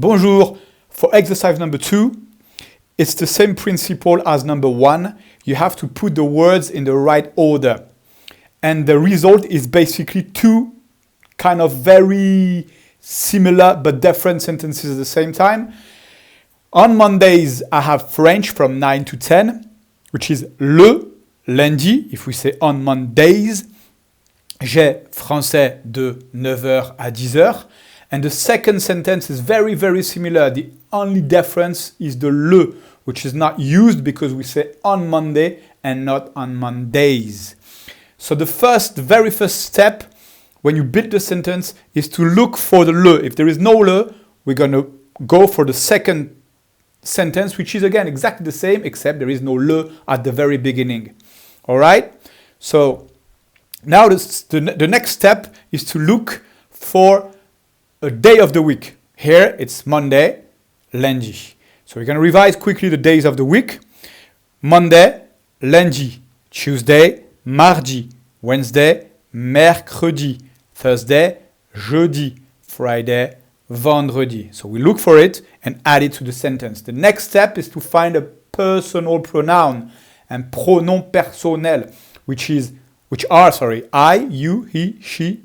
Bonjour. For exercise number 2, it's the same principle as number 1. You have to put the words in the right order. And the result is basically two kind of very similar but different sentences at the same time. On Mondays, I have French from 9 to 10, which is le lundi, if we say on Mondays. J'ai français de 9h à 10h. And the second sentence is very, very similar. The only difference is the le, which is not used because we say on Monday and not on Mondays. So the very first step when you build the sentence is to look for the le. If there is no le, we're going to go for the second sentence, which is again exactly the same, except there is no le at the very beginning. All right? So now the next step is to look for a day of the week. Here it's Monday, lundi. So we're going to revise quickly the days of the week. Monday, lundi. Tuesday, mardi. Wednesday, mercredi. Thursday, jeudi. Friday, vendredi. So we look for it and add it to the sentence. The next step is to find a personal pronoun and pronom personnel, which are I, you, he, she,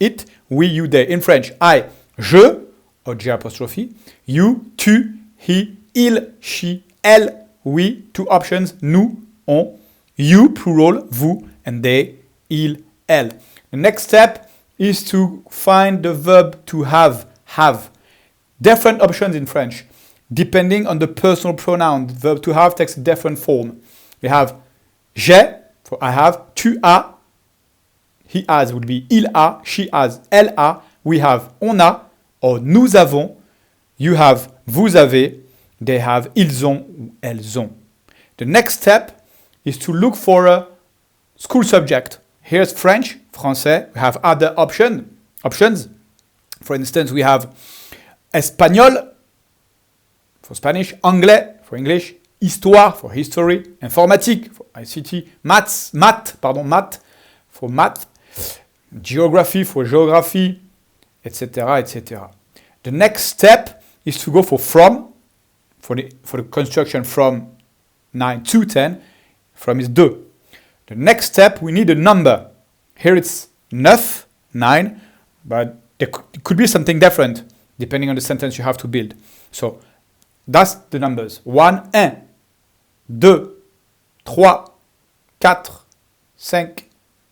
it, we, you, they. In French, I, je, or J apostrophe, you, tu, he, il, she, elle, we, two options, nous, on, you, plural, vous, and they, il, elle. The next step is to find the verb to have. Different options in French. Depending on the personal pronoun, the verb to have takes a different form. We have j'ai, for I have, tu as, he has would be il a, she has, elle a, we have, on a, or nous avons, you have, vous avez, they have, ils ont, ou elles ont. The next step is to look for a school subject. Here's French, français. We have other options. For instance, we have espagnol for Spanish, anglais for English, histoire for history, informatique for ICT, math for math, geography for geography, etc., etc. The next step is to go for from, for the construction from 9 to 10. From is 2. The next step, we need a number. Here it's 9, but it could be something different depending on the sentence you have to build. So that's the numbers. 1, 2, 3, 4, 5,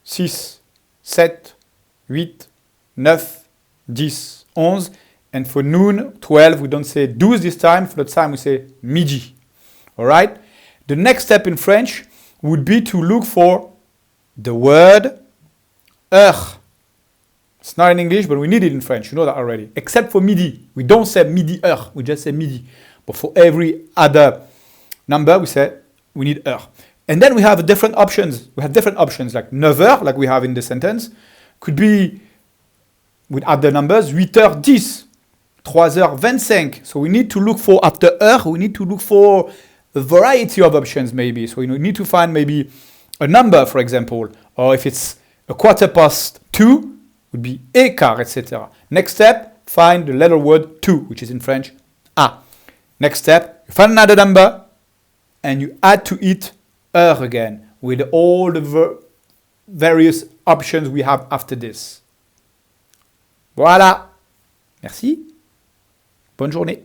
6, 7, 8, 9, 10, 11. And for noon, 12, we don't say 12 this time. For the time, we say midi. All right? The next step in French would be to look for the word heure. It's not in English, but we need it in French. You know that already. Except for midi. We don't say midi heure. We just say midi. But for every other number, we say we need heure. And then we have different options. We have different options like 9 heures, like we have in the sentence. Could be with other numbers, 8h10, 3h25. So we need to look for, after heure, we need to look for a variety of options maybe. So we need to find maybe a number, for example. Or if it's 2:15, would be écart, etc. Next step, find the letter word to, which is in French, a. Next step, you find another number, and you add to it heure again, with all the various options we have after this. Voilà. Merci. Bonne journée.